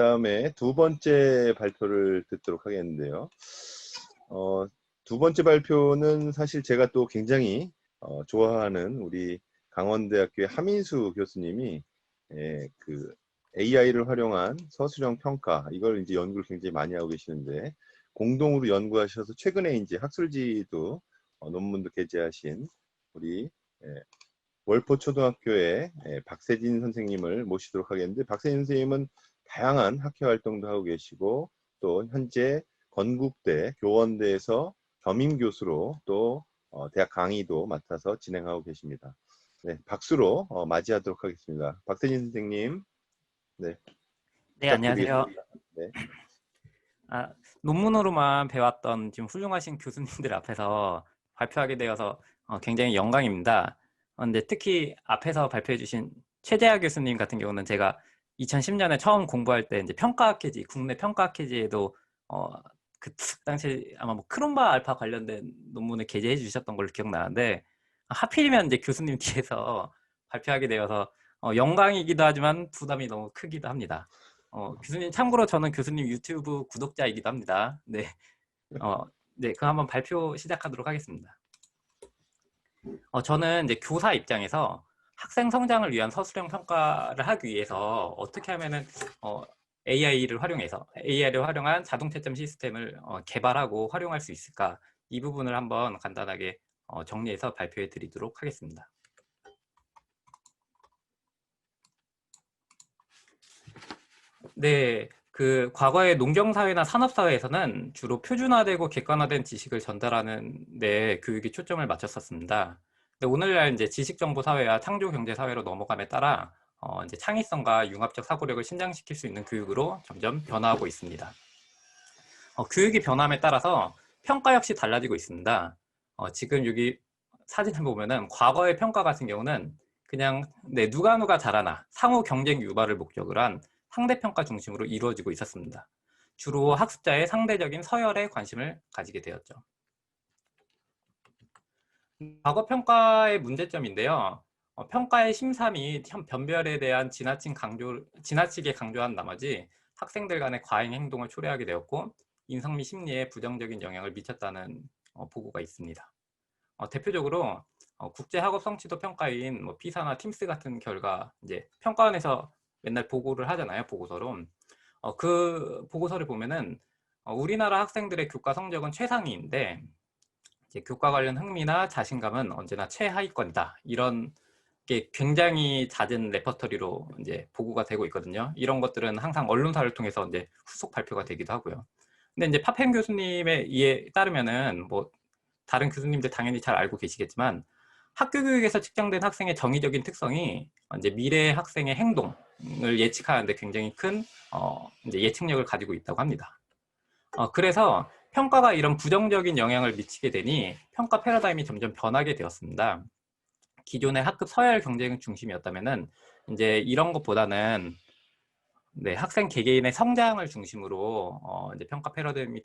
그다음에 두 번째 발표를 듣도록 하겠는데요. 두 번째 발표는 사실 제가 또 굉장히 좋아하는 우리 강원대학교의 하민수 교수님이 그 AI를 활용한 서술형 평가 이걸 이제 연구를 굉장히 많이 하고 계시는데 공동으로 연구하셔서 최근에 이제 학술지도 논문도 게재하신 우리 월포초등학교의 박세진 선생님을 모시도록 하겠는데 박세진 선생님은 다양한 학회 활동도 하고 계시고 또 현재 건국대 교원대에서 겸임 교수로 또 대학 강의도 맡아서 진행하고 계십니다. 네, 박수로 맞이하도록 하겠습니다. 박세진 선생님, 네, 네, 안녕하세요. 부탁드리겠습니다. 네. 논문으로만 배웠던 지금 훌륭하신 교수님들 앞에서 발표하게 되어서 굉장히 영광입니다. 근데 특히 앞에서 발표해 주신 최재하 교수님 같은 경우는 제가 2010년에 처음 공부할 때 이제 평가학회지, 국내 평가학회지에도 그 당시 아마 뭐 크롬바 알파 관련된 논문을 게재해 주셨던 걸로 기억나는데 하필이면 이제 교수님 뒤에서 발표하게 되어서 영광이기도 하지만 부담이 너무 크기도 합니다. 교수님 참고로 저는 교수님 유튜브 구독자이기도 합니다. 네, 네, 그럼 한번 발표 시작하도록 하겠습니다. 저는 이제 교사 입장에서 학생 성장을 위한 서술형 평가를 하기 위해서 어떻게 하면은 AI를 활용한 자동 채점 시스템을 개발하고 활용할 수 있을까, 이 부분을 한번 간단하게 정리해서 발표해 드리도록 하겠습니다. 네, 그 과거의 농경사회나 산업사회에서는 주로 표준화되고 객관화된 지식을 전달하는 데 교육이 초점을 맞췄었습니다. 근데 오늘날 이제 지식정보사회와 창조경제사회로 넘어감에 따라 이제 창의성과 융합적 사고력을 신장시킬 수 있는 교육으로 점점 변화하고 있습니다. 교육이 변함에 따라서 평가 역시 달라지고 있습니다. 지금 여기 사진을 보면은 과거의 평가 같은 경우는 그냥 누가 잘하나 상호 경쟁 유발을 목적으로 한 상대평가 중심으로 이루어지고 있었습니다. 주로 학습자의 상대적인 서열에 관심을 가지게 되었죠. 과거 평가의 문제점인데요. 평가의 심사 및 변별에 대한 지나치게 강조한 나머지 학생들 간의 과잉 행동을 초래하게 되었고 인성 및 심리에 부정적인 영향을 미쳤다는 보고가 있습니다. 대표적으로 국제학업 성취도 평가인 피사나 팀스 같은 결과 이제 평가원에서 맨날 보고를 하잖아요, 보고서로. 그 보고서를 보면은 우리나라 학생들의 교과 성적은 최상위인데 이제 교과 관련 흥미나 자신감은 언제나 최하위권이다. 이런 게 굉장히 잦은 레퍼토리로 이제 보고가 되고 있거든요. 이런 것들은 항상 언론사를 통해서 이제 후속 발표가 되기도 하고요. 근데 이제 파펜 교수님의 이에 따르면은 뭐 다른 교수님들 당연히 잘 알고 계시겠지만 학교 교육에서 측정된 학생의 정의적인 특성이 이제 미래 학생의 행동을 예측하는데 굉장히 큰 이제 예측력을 가지고 있다고 합니다. 그래서 평가가 이런 부정적인 영향을 미치게 되니 평가 패러다임이 점점 변하게 되었습니다. 기존의 학급 서열 경쟁 중심이었다면은 이제 이런 것보다는 학생 개개인의 성장을 중심으로 이제 평가 패러다임이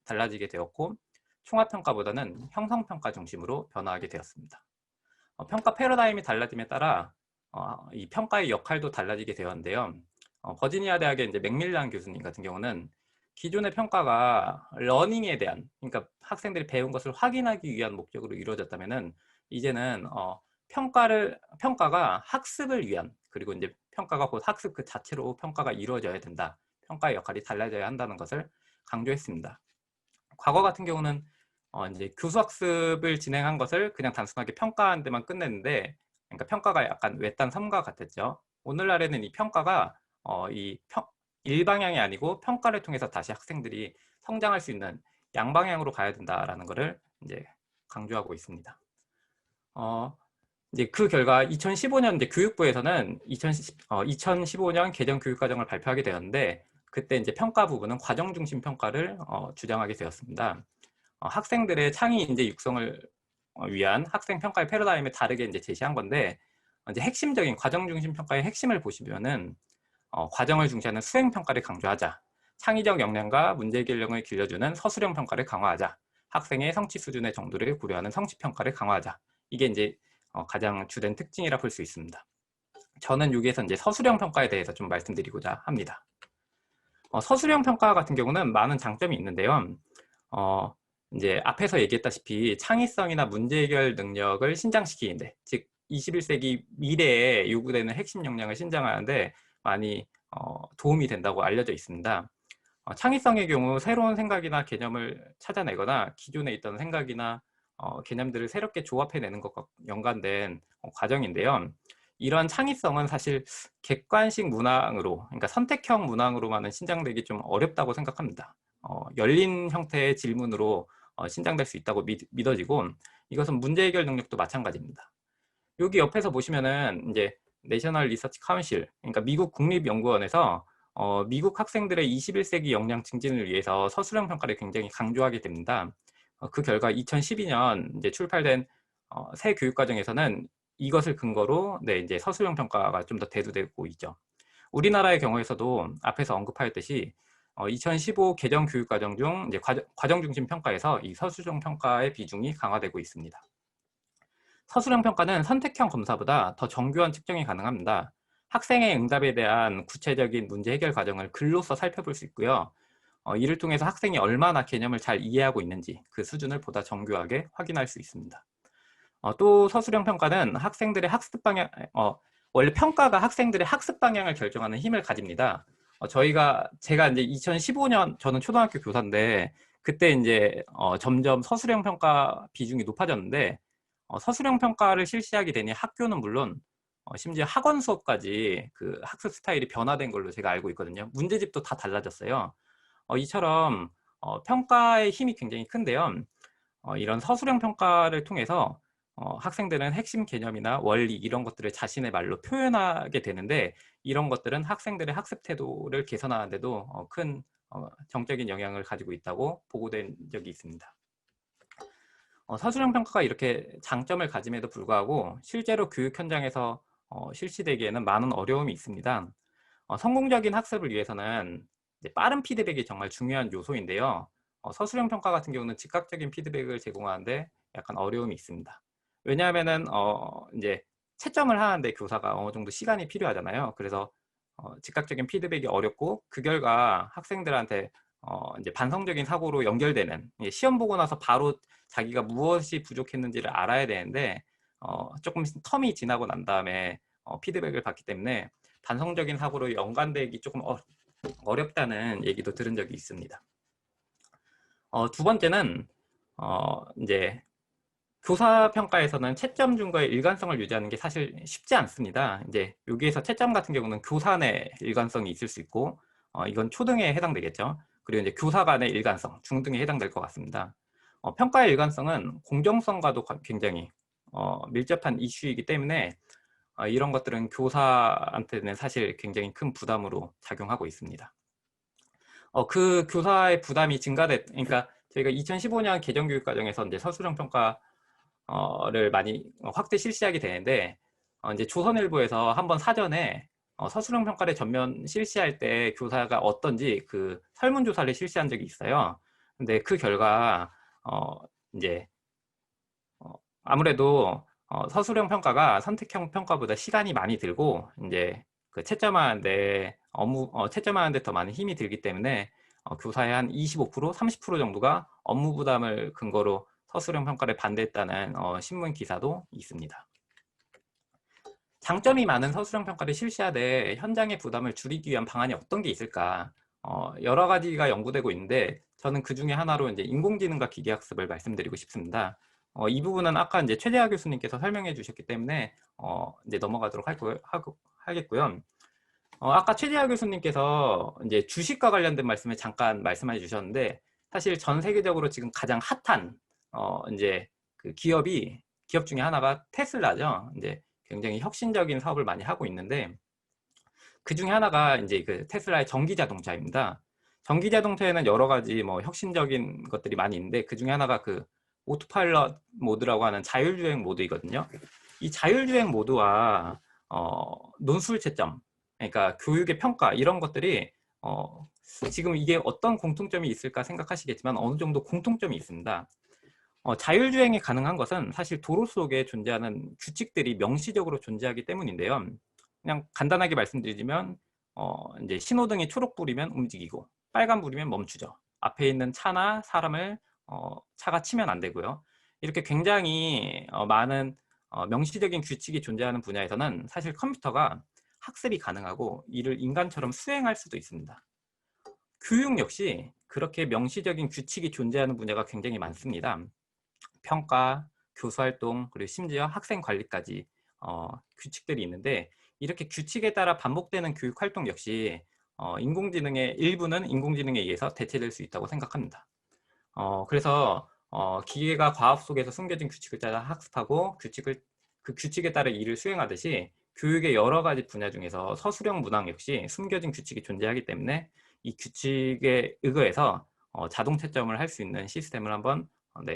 달라지게 되었고 총합평가보다는 형성평가 중심으로 변화하게 되었습니다. 평가 패러다임이 달라짐에 따라 이 평가의 역할도 달라지게 되었는데요. 버지니아 대학의 이제 맥밀란 교수님 같은 경우는 기존의 평가가 러닝에 대한, 그러니까 학생들이 배운 것을 확인하기 위한 목적으로 이루어졌다면은 이제는 평가가 학습을 위한, 그리고 이제 평가가 곧 학습 그 자체로 평가가 이루어져야 된다. 평가의 역할이 달라져야 한다는 것을 강조했습니다. 과거 같은 경우는 이제 교수학습을 진행한 것을 그냥 단순하게 평가한 데만 끝냈는데, 그러니까 평가가 약간 외딴 섬과 같았죠. 오늘날에는 이 평가가 일방향이 아니고 평가를 통해서 다시 학생들이 성장할 수 있는 양방향으로 가야 된다라는 것을 이제 강조하고 있습니다. 이제 그 결과 2015년 이제 교육부에서는 2015년 개정 교육과정을 발표하게 되었는데 그때 이제 평가 부분은 과정 중심 평가를 주장하게 되었습니다. 학생들의 창의 인재 육성을 위한 학생 평가의 패러다임을 다르게 이제 제시한 건데 이제 핵심적인 과정 중심 평가의 핵심을 보시면은 과정을 중시하는 수행 평가를 강조하자, 창의적 역량과 문제 해결력을 길러주는 서술형 평가를 강화하자, 학생의 성취 수준의 정도를 고려하는 성취 평가를 강화하자. 이게 이제 가장 주된 특징이라 볼 수 있습니다. 저는 여기에서 이제 서술형 평가에 대해서 좀 말씀드리고자 합니다. 서술형 평가 같은 경우는 많은 장점이 있는데요. 어, 이제 앞에서 얘기했다시피 창의성이나 문제 해결 능력을 신장시키는데, 즉 21세기 미래에 요구되는 핵심 역량을 신장하는데 많이 도움이 된다고 알려져 있습니다. 창의성의 경우 새로운 생각이나 개념을 찾아내거나 기존에 있던 생각이나 개념들을 새롭게 조합해내는 것과 연관된 과정인데요. 이런 창의성은 사실 객관식 문항으로, 그러니까 선택형 문항으로만은 신장되기 좀 어렵다고 생각합니다. 열린 형태의 질문으로 신장될 수 있다고 믿어지고, 이것은 문제 해결 능력도 마찬가지입니다. 여기 옆에서 보시면은 이제 내셔널 리서치 카운실, 그러니까 미국 국립연구원에서 미국 학생들의 21세기 역량 증진을 위해서 서술형 평가를 굉장히 강조하게 됩니다. 그 결과 2012년 이제 출발된 새 교육과정에서는 이것을 근거로 이제 서술형 평가가 좀 더 대두되고 있죠. 우리나라의 경우에서도 앞에서 언급하였듯이 2015 개정 교육과정 중 이제 과정 중심 평가에서 이 서술형 평가의 비중이 강화되고 있습니다. 서술형 평가는 선택형 검사보다 더 정교한 측정이 가능합니다. 학생의 응답에 대한 구체적인 문제 해결 과정을 글로써 살펴볼 수 있고요. 이를 통해서 학생이 얼마나 개념을 잘 이해하고 있는지 그 수준을 보다 정교하게 확인할 수 있습니다. 또 서술형 평가는 학생들의 학습 방향, 원래 평가가 학생들의 학습 방향을 결정하는 힘을 가집니다. 제가 이제 2015년, 저는 초등학교 교사인데, 그때 이제 점점 서술형 평가 비중이 높아졌는데, 서술형 평가를 실시하게 되니 학교는 물론 심지어 학원 수업까지 그 학습 스타일이 변화된 걸로 제가 알고 있거든요. 문제집도 다 달라졌어요. 이처럼 평가의 힘이 굉장히 큰데요. 이런 서술형 평가를 통해서 학생들은 핵심 개념이나 원리 이런 것들을 자신의 말로 표현하게 되는데, 이런 것들은 학생들의 학습 태도를 개선하는 데도 큰 정적인 영향을 가지고 있다고 보고된 적이 있습니다. 서술형 평가가 이렇게 장점을 가짐에도 불구하고 실제로 교육 현장에서 실시되기에는 많은 어려움이 있습니다. 성공적인 학습을 위해서는 이제 빠른 피드백이 정말 중요한 요소인데요. 서술형 평가 같은 경우는 즉각적인 피드백을 제공하는데 약간 어려움이 있습니다. 왜냐하면은 이제 채점을 하는데 교사가 어느 정도 시간이 필요하잖아요. 그래서 즉각적인 피드백이 어렵고, 그 결과 학생들한테 이제 반성적인 사고로 연결되는, 시험 보고 나서 바로 자기가 무엇이 부족했는지를 알아야 되는데 조금 텀이 지나고 난 다음에 피드백을 받기 때문에 반성적인 사고로 연관되기 조금 어렵다는 얘기도 들은 적이 있습니다. 두 번째는 이제 교사 평가에서는 채점 준거의 일관성을 유지하는 게 사실 쉽지 않습니다. 이제 여기에서 채점 같은 경우는 교사 내 일관성이 있을 수 있고, 이건 초등에 해당되겠죠. 그리고 이제 교사 간의 일관성, 중등에 해당될 것 같습니다. 평가의 일관성은 공정성과도 굉장히 밀접한 이슈이기 때문에 이런 것들은 교사한테는 사실 굉장히 큰 부담으로 작용하고 있습니다. 그 교사의 부담이 그러니까 저희가 2015년 개정교육 과정에서 이제 서술형 평가를 많이 확대 실시하게 되는데, 이제 조선일보에서 한번 사전에 서술형 평가를 전면 실시할 때 교사가 어떤지 그 설문조사를 실시한 적이 있어요. 근데 그 결과 이제 아무래도 서술형 평가가 선택형 평가보다 시간이 많이 들고, 이제 그 채점하는데 채점하는데 더 많은 힘이 들기 때문에 교사의 한 25%, 30% 정도가 업무 부담을 근거로 서술형 평가를 반대했다는 신문 기사도 있습니다. 장점이 많은 서술형 평가를 실시하되 현장의 부담을 줄이기 위한 방안이 어떤 게 있을까? 여러 가지가 연구되고 있는데, 저는 그 중에 하나로 이제 인공지능과 기계학습을 말씀드리고 싶습니다. 이 부분은 아까 이제 최재하 교수님께서 설명해 주셨기 때문에 이제 넘어가도록 하겠고요. 아까 최재하 교수님께서 이제 주식과 관련된 말씀을 잠깐 말씀해 주셨는데, 사실 전 세계적으로 지금 가장 핫한 이제 그 기업 중에 하나가 테슬라죠. 이제 굉장히 혁신적인 사업을 많이 하고 있는데, 그 중에 하나가 이제 그 테슬라의 전기 자동차입니다. 전기 자동차에는 여러 가지 뭐 혁신적인 것들이 많이 있는데, 그 중에 하나가 그 오토파일럿 모드라고 하는 자율주행 모드이거든요. 이 자율주행 모드와 논술 채점, 그러니까 교육의 평가, 이런 것들이 지금 이게 어떤 공통점이 있을까 생각하시겠지만 어느 정도 공통점이 있습니다. 자율주행이 가능한 것은 사실 도로 속에 존재하는 규칙들이 명시적으로 존재하기 때문인데요. 그냥 간단하게 말씀드리자면 이제 신호등이 초록불이면 움직이고 빨간불이면 멈추죠. 앞에 있는 차나 사람을 차가 치면 안 되고요. 이렇게 굉장히 많은 명시적인 규칙이 존재하는 분야에서는 사실 컴퓨터가 학습이 가능하고 이를 인간처럼 수행할 수도 있습니다. 교육 역시 그렇게 명시적인 규칙이 존재하는 분야가 굉장히 많습니다. 평가, 교수활동, 그리고 심지어 학생 관리까지 규칙들이 있는데 이렇게 규칙에 따라 반복되는 교육활동 역시 인공지능의 일부는 인공지능에 의해서 대체될 수 있다고 생각합니다. 그래서 기계가 과학 속에서 숨겨진 규칙을 따라 학습하고 그 규칙에 따라 일을 수행하듯이 교육의 여러 가지 분야 중에서 서술형 문항 역시 숨겨진 규칙이 존재하기 때문에 이 규칙에 의거해서 자동 채점을 할 수 있는 시스템을 한번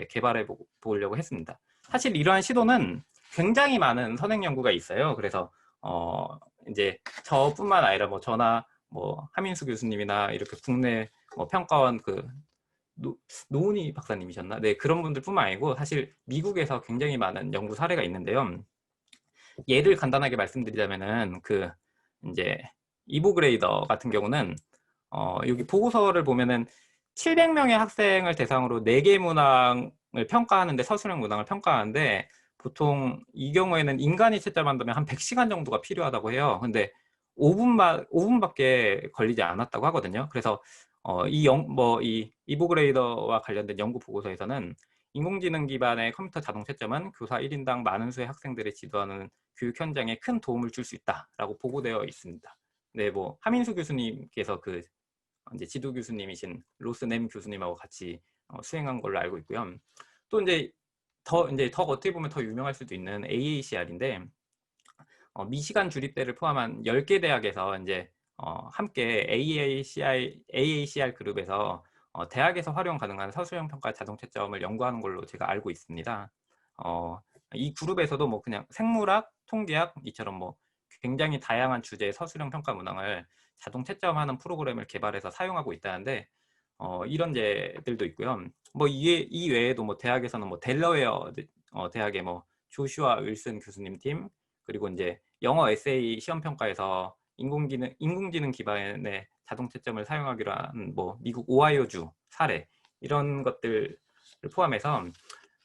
개발해 보려고 했습니다. 사실 이러한 시도는 굉장히 많은 선행 연구가 있어요. 그래서 이제 저뿐만 아니라 뭐 저나 뭐 하민수 교수님이나 이렇게 국내 평가원 노은희 박사님이셨나? 네, 그런 분들뿐만 아니고 사실 미국에서 굉장히 많은 연구 사례가 있는데요. 예를 간단하게 말씀드리자면은 이제 이보그레이더 같은 경우는 여기 보고서를 보면은 700명의 학생을 대상으로 4개 문항을 평가하는데 서술형 문항을 평가하는데 보통 이 경우에는 인간이 채점한다면 한 100시간 정도가 필요하다고 해요. 근데 5분밖에 걸리지 않았다고 하거든요. 그래서 이 이보그레이더와 관련된 연구 보고서에서는 인공지능 기반의 컴퓨터 자동 채점은 교사 1인당 많은 수의 학생들을 지도하는 교육 현장에 큰 도움을 줄 수 있다라고 보고되어 있습니다. 네, 뭐 하민수 교수님께서 이제 지도 교수님이신 로스넴 교수님하고 같이 수행한 걸로 알고 있고요. 또 이제 더 어떻게 보면 더 유명할 수도 있는 AACR인데 미시간 주립대를 포함한 10개 대학에서 이제 함께 AACR 그룹에서 대학에서 활용 가능한 서술형 평가 자동 채점을 연구하는 걸로 제가 알고 있습니다. 이 그룹에서도 뭐 그냥 생물학, 통계학 이처럼 뭐 굉장히 다양한 주제의 서술형 평가 문항을 자동 채점하는 프로그램을 개발해서 사용하고 있다는데 이런 예들도 있고요. 뭐 이 외에도 뭐 대학에서는 뭐 델러웨어 대학의 뭐 조슈아 윌슨 교수님 팀 그리고 이제 영어 에세이 시험 평가에서 인공지능 기반의 자동 채점을 사용하기로 한 뭐 미국 오하이오주 사례 이런 것들을 포함해서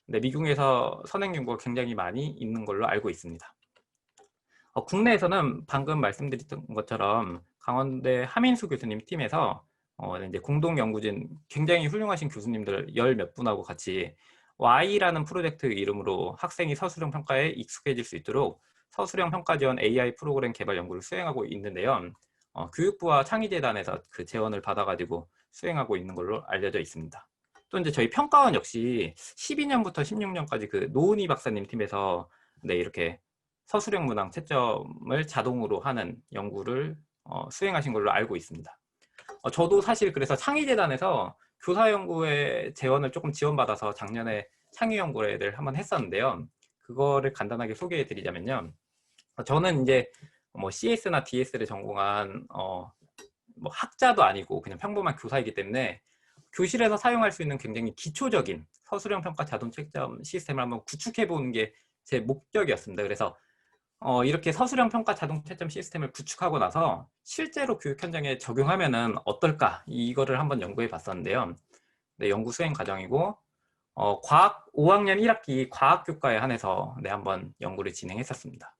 미국에서 선행 연구가 굉장히 많이 있는 걸로 알고 있습니다. 국내에서는 방금 말씀드렸던 것처럼 강원대 하민수 교수님 팀에서 이제 공동 연구진 굉장히 훌륭하신 교수님들 10몇 분하고 같이 Y라는 프로젝트 이름으로 학생이 서술형 평가에 익숙해질 수 있도록 서술형 평가 지원 AI 프로그램 개발 연구를 수행하고 있는데요. 교육부와 창의재단에서 그 재원을 받아가지고 수행하고 있는 걸로 알려져 있습니다. 또 이제 저희 평가원 역시 12년부터 16년까지 그 노은희 박사님 팀에서 이렇게 서술형 문항 채점을 자동으로 하는 연구를 수행하신 걸로 알고 있습니다. 저도 사실 그래서 창의재단에서 교사연구에 재원을 조금 지원받아서 작년에 창의연구를 한번 했었는데요. 그거를 간단하게 소개해 드리자면요. 저는 이제 뭐 CS나 DS를 전공한 뭐 학자도 아니고 그냥 평범한 교사이기 때문에 교실에서 사용할 수 있는 굉장히 기초적인 서술형 평가 자동 채점 시스템을 한번 구축해 보는 게 제 목적이었습니다. 그래서 이렇게 서술형 평가 자동 채점 시스템을 구축하고 나서 실제로 교육 현장에 적용하면은 어떨까 이거를 한번 연구해 봤었는데요. 네, 연구 수행 과정이고 과학 5학년 1학기 과학교과에 한해서 한번 연구를 진행했었습니다.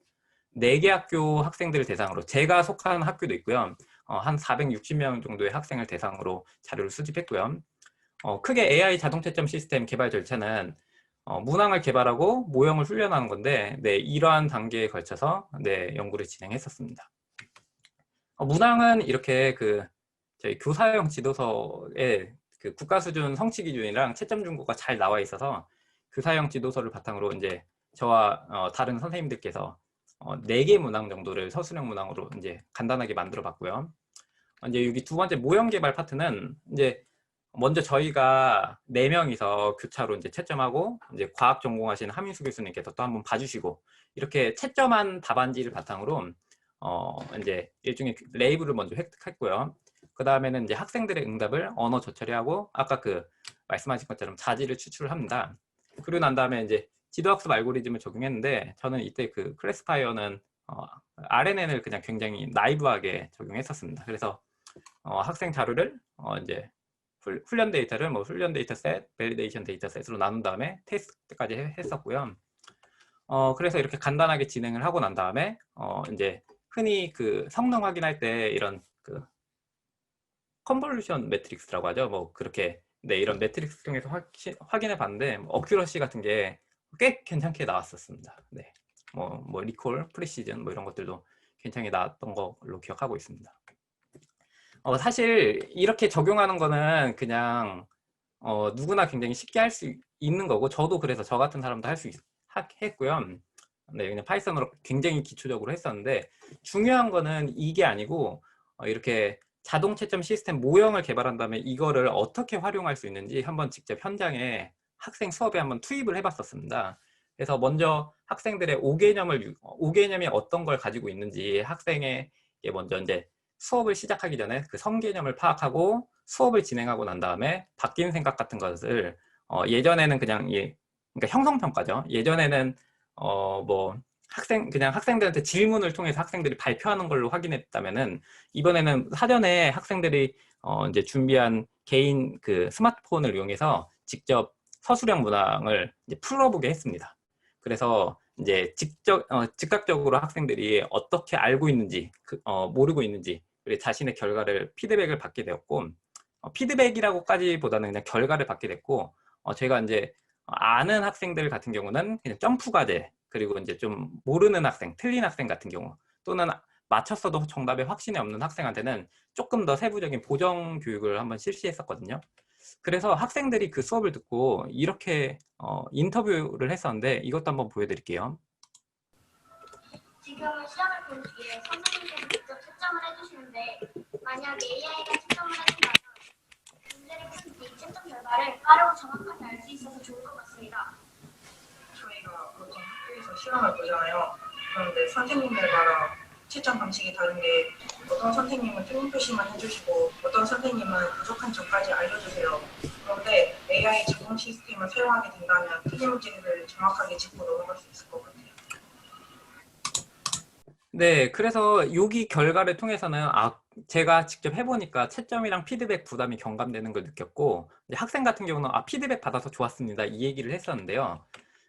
4개 학교 학생들을 대상으로 제가 속한 학교도 있고요. 한 460명 정도의 학생을 대상으로 자료를 수집했고요. 크게 AI 자동 채점 시스템 개발 절차는 문항을 개발하고 모형을 훈련하는 건데 이러한 단계에 걸쳐서 연구를 진행했었습니다. 문항은 이렇게 저희 교사용 지도서에 그 국가 수준 성취 기준이랑 채점 준거가 잘 나와 있어서 교사용 지도서를 바탕으로 이제 저와 다른 선생님들께서 4개 문항 정도를 서술형 문항으로 이제 간단하게 만들어 봤고요. 이제 여기 두 번째 모형 개발 파트는 이제 먼저 저희가 4명이서 교차로 이제 채점하고 이제 과학 전공하신 하민수 교수님께서 또 한번 봐주시고 이렇게 채점한 답안지를 바탕으로 이제 일종의 레이블을 먼저 획득했고요. 그 다음에는 이제 학생들의 응답을 언어 저처리하고 아까 말씀하신 것처럼 자질을 추출을 합니다. 그리고 난 다음에 이제 지도학습 알고리즘을 적용했는데 저는 이때 클래스파이어는 RNN을 그냥 굉장히 나이브하게 적용했었습니다. 그래서 학생 자료를 이제 훈련 데이터를 뭐 훈련 데이터셋, 밸리데이션 데이터셋으로 나눈 다음에 테스트까지 했었고요. 그래서 이렇게 간단하게 진행을 하고 난 다음에 이제 흔히 그 성능 확인할 때 이런 그 컨볼루션 매트릭스라고 하죠. 뭐 그렇게 네, 이런 매트릭스 통해서 확인해 봤는데 어큐러시 같은 게 꽤 괜찮게 나왔었습니다. 네, 뭐 리콜, 프리시즌 뭐 이런 것들도 괜찮게 나왔던 걸로 기억하고 있습니다. 사실 이렇게 적용하는 거는 그냥 누구나 굉장히 쉽게 할 수 있는 거고 저도 그래서 저 같은 사람도 할 수 했고요. 네, 그냥 파이썬으로 굉장히 기초적으로 했었는데 중요한 거는 이게 아니고 이렇게 자동 채점 시스템 모형을 개발한 다음에 이거를 어떻게 활용할 수 있는지 한번 직접 현장에 학생 수업에 한번 투입을 해봤었습니다. 그래서 먼저 학생들의 오개념이 어떤 걸 가지고 있는지 학생에게 먼저 이제 수업을 시작하기 전에 그 성개념을 파악하고 수업을 진행하고 난 다음에 바뀐 생각 같은 것을 예전에는 그냥 그러니까 형성평가죠. 예전에는 뭐 그냥 학생들한테 질문을 통해서 학생들이 발표하는 걸로 확인했다면은 이번에는 사전에 학생들이 이제 준비한 개인 그 스마트폰을 이용해서 직접 서술형 문항을 이제 풀어보게 했습니다. 그래서 이제 즉각적으로 학생들이 어떻게 알고 있는지, 모르고 있는지, 그리고 자신의 결과를 피드백을 받게 되었고, 피드백이라고까지보다는 그냥 결과를 받게 됐고, 제가 이제 아는 학생들 같은 경우는 그냥 점프 과제, 그리고 이제 좀 모르는 학생, 틀린 학생 같은 경우, 또는 맞췄어도 정답에 확신이 없는 학생한테는 조금 더 세부적인 보정 교육을 한번 실시했었거든요. 그래서 학생들이 그 수업을 듣고 이렇게 인터뷰를 했었는데 이것도 한번 보여드릴게요. 지금은 시험을 본 뒤에 선생님께서 직접 채점을 해주시는데 만약 AI가 채점을 해준다면 문제를 푼 뒤 채점 결과를 빠르고 정확하게 알 수 있어서 좋을 것 같습니다. 저희가 보통 학교에서 시험을 보잖아요. 그런데 선생님들마다 채점 방식이 다른 게 어떤 선생님은 틀린 표시만 해주시고 어떤 선생님은 부족한 점까지 알려주세요. 그런데 AI 자동 시스템을 사용하게 된다면 틀린 문제를 정확하게 짚고 넘어갈 수 있을 것 같아요. 네, 그래서 여기 결과를 통해서는 제가 직접 해보니까 채점이랑 피드백 부담이 경감되는 걸 느꼈고 학생 같은 경우는 피드백 받아서 좋았습니다 이 얘기를 했었는데요.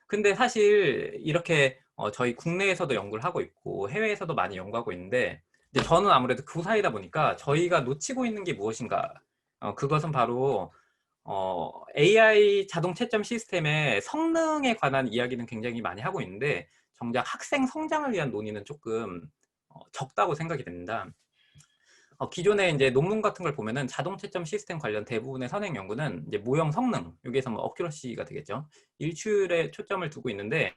근데 사실 이렇게 저희 국내에서도 연구를 하고 있고 해외에서도 많이 연구하고 있는데 이제 저는 아무래도 교사이다 보니까 저희가 놓치고 있는 게 무엇인가 그것은 바로 AI 자동 채점 시스템의 성능에 관한 이야기는 굉장히 많이 하고 있는데 정작 학생 성장을 위한 논의는 조금 적다고 생각이 됩니다. 기존에 이제 논문 같은 걸 보면은 자동 채점 시스템 관련 대부분의 선행 연구는 이제 모형 성능, 여기에서 뭐 어큐러시가 되겠죠. 일치율에 초점을 두고 있는데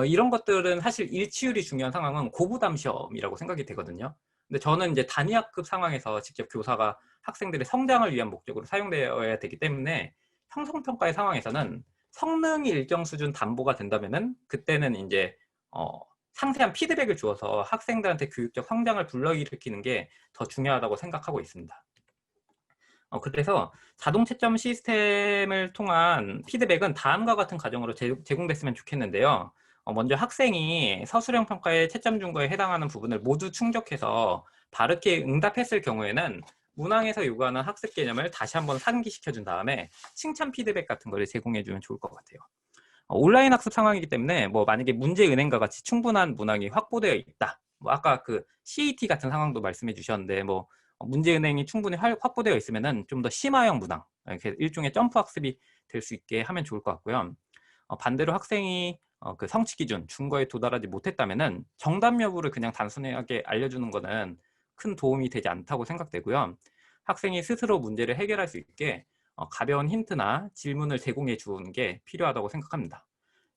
이런 것들은 사실 일치율이 중요한 상황은 고부담 시험이라고 생각이 되거든요. 근데 저는 이제 단위학급 상황에서 직접 교사가 학생들의 성장을 위한 목적으로 사용되어야 되기 때문에 형성평가의 상황에서는 성능이 일정 수준 담보가 된다면은 그때는 이제 상세한 피드백을 주어서 학생들한테 교육적 성장을 불러일으키는 게 더 중요하다고 생각하고 있습니다. 그래서 자동 채점 시스템을 통한 피드백은 다음과 같은 과정으로 제공됐으면 좋겠는데요. 먼저 학생이 서술형 평가의 채점 준거에 해당하는 부분을 모두 충족해서 바르게 응답했을 경우에는 문항에서 요구하는 학습 개념을 다시 한번 상기시켜준 다음에 칭찬 피드백 같은 거를 제공해주면 좋을 것 같아요. 온라인 학습 상황이기 때문에 뭐 만약에 문제 은행과 같이 충분한 문항이 확보되어 있다. 뭐 아까 그 CET 같은 상황도 말씀해 주셨는데 뭐 문제 은행이 충분히 확보되어 있으면은 좀 더 심화형 문항, 이렇게 일종의 점프 학습이 될 수 있게 하면 좋을 것 같고요. 반대로 학생이 그 성취 기준 준거에 도달하지 못했다면은 정답 여부를 그냥 단순하게 알려주는 거는 큰 도움이 되지 않다고 생각되고요. 학생이 스스로 문제를 해결할 수 있게 가벼운 힌트나 질문을 제공해 주는 게 필요하다고 생각합니다.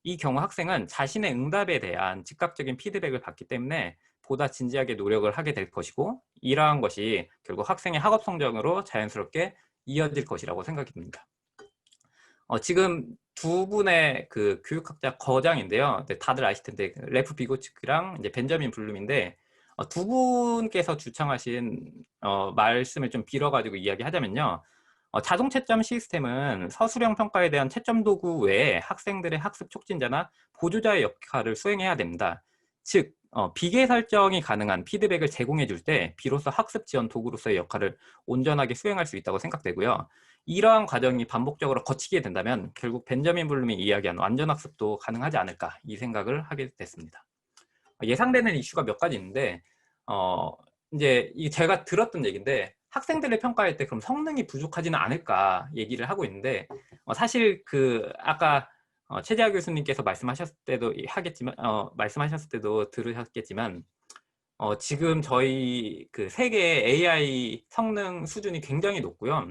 이 경우 학생은 자신의 응답에 대한 즉각적인 피드백을 받기 때문에 보다 진지하게 노력을 하게 될 것이고 이러한 것이 결국 학생의 학업 성적으로 자연스럽게 이어질 것이라고 생각이 듭니다. 지금 두 분의 그 교육학자 거장인데요. 다들 아실 텐데 레프 비고츠크랑 이제 벤자민 블룸인데 두 분께서 주창하신 말씀을 좀 빌어가지고 이야기하자면요. 자동 채점 시스템은 서술형 평가에 대한 채점 도구 외에 학생들의 학습 촉진자나 보조자의 역할을 수행해야 됩니다. 즉 비계 설정이 가능한 피드백을 제공해 줄 때 비로소 학습 지원 도구로서의 역할을 온전하게 수행할 수 있다고 생각되고요. 이러한 과정이 반복적으로 거치게 된다면 결국 벤저민 블룸이 이야기한 완전 학습도 가능하지 않을까 이 생각을 하게 됐습니다. 예상되는 이슈가 몇 가지 있는데 이제 제가 들었던 얘기인데 학생들의 평가할 때 그럼 성능이 부족하지는 않을까 얘기를 하고 있는데 사실 아까 최재하 교수님께서 말씀하셨을 때도 말씀하셨을 때도 들으셨겠지만 지금 저희 세계 AI 성능 수준이 굉장히 높고요.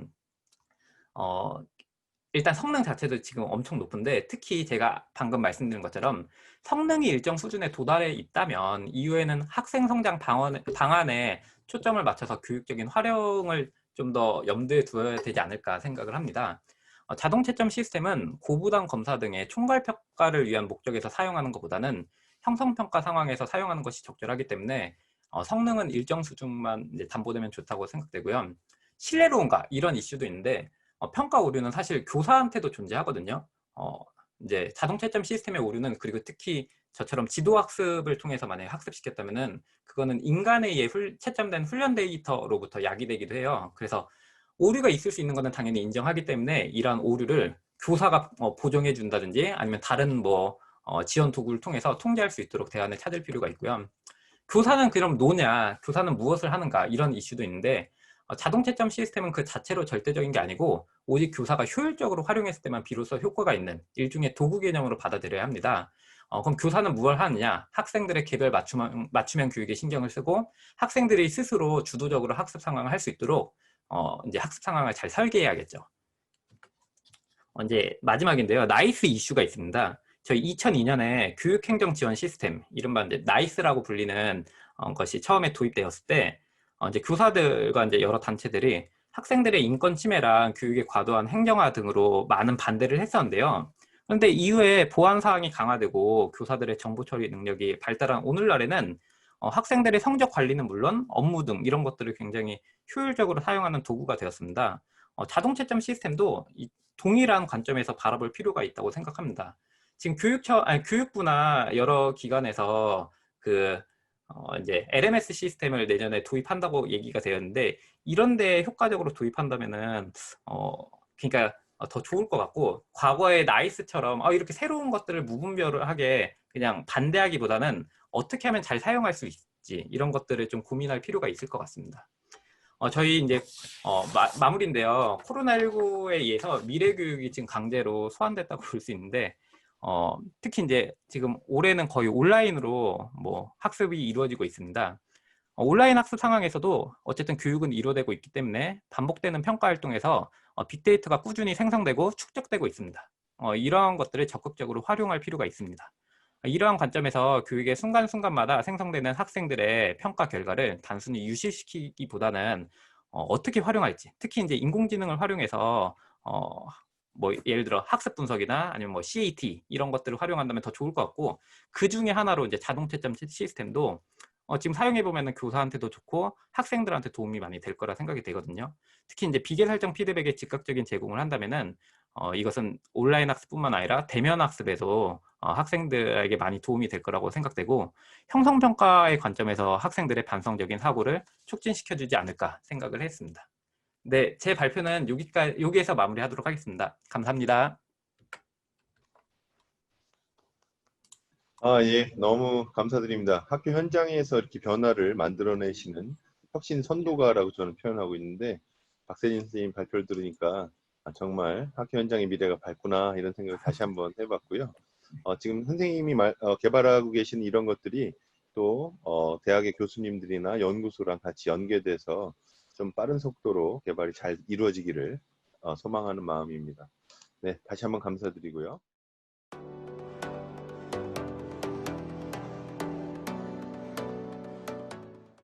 일단 성능 자체도 지금 엄청 높은데 특히 제가 방금 말씀드린 것처럼 성능이 일정 수준에 도달해 있다면 이후에는 학생 성장 방안에 초점을 맞춰서 교육적인 활용을 좀 더 염두에 두어야 되지 않을까 생각을 합니다. 자동 채점 시스템은 고부담 검사 등의 총괄 평가를 위한 목적에서 사용하는 것보다는 형성평가 상황에서 사용하는 것이 적절하기 때문에 성능은 일정 수준만 이제 담보되면 좋다고 생각되고요. 신뢰로운가 이런 이슈도 있는데 평가 오류는 사실 교사한테도 존재하거든요. 이제 자동 채점 시스템의 오류는 그리고 특히 저처럼 지도 학습을 통해서 만약에 학습시켰다면은 그거는 인간에 의해 채점된 훈련 데이터로부터 야기되기도 해요. 그래서 오류가 있을 수 있는 것은 당연히 인정하기 때문에 이러한 오류를 교사가 보정해 준다든지 아니면 다른 지원 도구를 통해서 통제할 수 있도록 대안을 찾을 필요가 있고요. 교사는 그럼 노냐, 교사는 무엇을 하는가 이런 이슈도 있는데 자동 채점 시스템은 그 자체로 절대적인 게 아니고 오직 교사가 효율적으로 활용했을 때만 비로소 효과가 있는 일종의 도구 개념으로 받아들여야 합니다. 그럼 교사는 무엇을 하느냐? 학생들의 개별 맞춤형 교육에 신경을 쓰고 학생들이 스스로 주도적으로 학습 상황을 할 수 있도록 이제 학습 상황을 잘 설계해야겠죠. 이제 마지막인데요. 나이스 이슈가 있습니다. 저희 2002년에 교육행정 지원 시스템, 이른바 이제 나이스라고 불리는 것이 처음에 도입되었을 때 이제 교사들과 이제 여러 단체들이 학생들의 인권 침해랑 교육의 과도한 행정화 등으로 많은 반대를 했었는데요. 그런데 이후에 보안 사항이 강화되고 교사들의 정보 처리 능력이 발달한 오늘날에는 학생들의 성적 관리는 물론 업무 등 이런 것들을 굉장히 효율적으로 사용하는 도구가 되었습니다. 자동 채점 시스템도 동일한 관점에서 바라볼 필요가 있다고 생각합니다. 지금 교육부나 여러 기관에서 이제 LMS 시스템을 내년에 도입한다고 얘기가 되었는데 이런데 효과적으로 도입한다면은 그러니까 더 좋을 것 같고 과거의 나이스처럼 이렇게 새로운 것들을 무분별하게 그냥 반대하기보다는 어떻게 하면 잘 사용할 수 있지 이런 것들을 좀 고민할 필요가 있을 것 같습니다. 저희 이제 마무리인데요. 코로나19에 의해서 미래 교육이 지금 강제로 소환됐다고 볼 수 있는데 특히 이제 지금 올해는 거의 온라인으로 학습이 이루어지고 있습니다. 온라인 학습 상황에서도 어쨌든 교육은 이루어지고 있기 때문에 반복되는 평가 활동에서 빅데이터가 꾸준히 생성되고 축적되고 있습니다. 이러한 것들을 적극적으로 활용할 필요가 있습니다. 이러한 관점에서 교육의 순간순간마다 생성되는 학생들의 평가 결과를 단순히 유실시키기보다는 어떻게 활용할지, 특히 이제 인공지능을 활용해서 예를 들어 학습 분석이나 아니면 CAT 이런 것들을 활용한다면 더 좋을 것 같고 그 중에 하나로 이제 자동 채점 시스템도 지금 사용해 보면은 교사한테도 좋고 학생들한테 도움이 많이 될 거라 생각이 되거든요. 특히 이제 비계 설정 피드백에 즉각적인 제공을 한다면은 이것은 온라인 학습뿐만 아니라 대면 학습에도 학생들에게 많이 도움이 될 거라고 생각되고 형성평가의 관점에서 학생들의 반성적인 사고를 촉진시켜주지 않을까 생각을 했습니다. 네, 제 발표는 여기에서 마무리하도록 하겠습니다. 감사합니다. 예, 너무 감사드립니다. 학교 현장에서 이렇게 변화를 만들어내시는 혁신 선도가라고 저는 표현하고 있는데 박세진 선생님 발표를 들으니까 정말 학교 현장의 미래가 밝구나 이런 생각을 다시 한번 해봤고요. 지금 선생님이 개발하고 계신 이런 것들이 또 대학의 교수님들이나 연구소랑 같이 연계돼서 좀 빠른 속도로 개발이 잘 이루어지기를 소망하는 마음입니다. 네, 다시 한번 감사드리고요.